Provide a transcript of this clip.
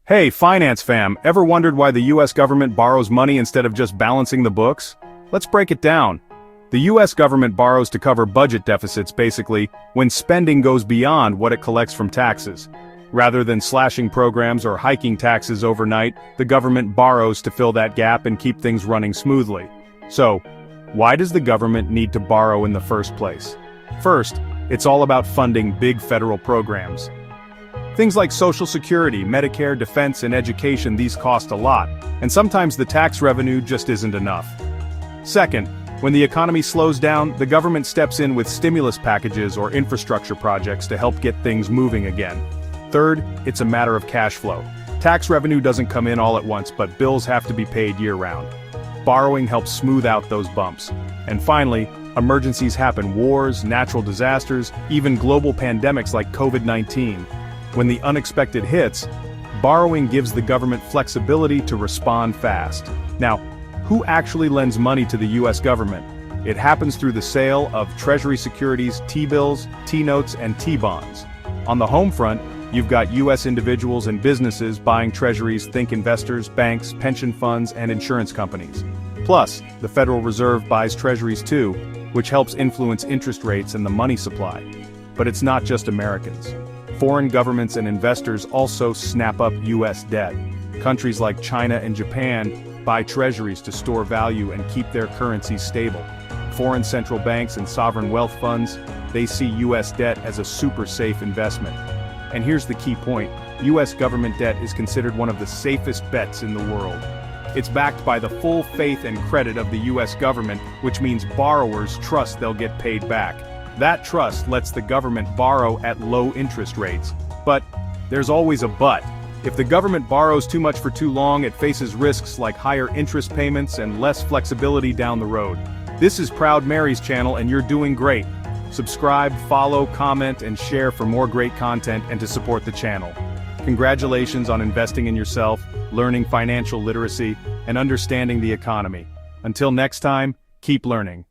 Hey, finance fam, ever wondered why the US government borrows money instead of just balancing the books? Let's break it down. The US government borrows to cover budget deficits basically, when spending goes beyond what it collects from taxes. Rather than slashing programs or hiking taxes overnight, the government borrows to fill that gap and keep things running smoothly. So, why does the government need to borrow in the first place? First, it's all about funding big federal programs. Things like Social Security, Medicare, defense, and education, these cost a lot, and sometimes the tax revenue just isn't enough. Second, when the economy slows down, the government steps in with stimulus packages or infrastructure projects to help get things moving again. Third, it's a matter of cash flow. Tax revenue doesn't come in all at once, but bills have to be paid year-round. Borrowing helps smooth out those bumps. And finally, emergencies happen: wars, natural disasters, even global pandemics like COVID-19. When the unexpected hits, borrowing gives the government flexibility to respond fast. Now, who actually lends money to the US government? It happens through the sale of Treasury securities, T-bills, T-notes, and T-bonds. On the home front, you've got US individuals and businesses buying treasuries, think investors, banks, pension funds, and insurance companies. Plus, the Federal Reserve buys treasuries too, which helps influence interest rates and the money supply. But it's not just Americans. Foreign governments and investors also snap up US debt. Countries like China and Japan buy treasuries to store value and keep their currencies stable. Foreign central banks and sovereign wealth funds, they see US debt as a super safe investment. And here's the key point: US government debt is considered one of the safest bets in the world. It's backed by the full faith and credit of the US government, which means borrowers trust they'll get paid back. That trust lets the government borrow at low interest rates. But there's always a but. If the government borrows too much for too long, it faces risks like higher interest payments and less flexibility down the road. This is Proud Mary's channel, and you're doing great. Subscribe, follow, comment, and share for more great content and to support the channel. Congratulations on investing in yourself, learning financial literacy, and understanding the economy. Until next time, keep learning.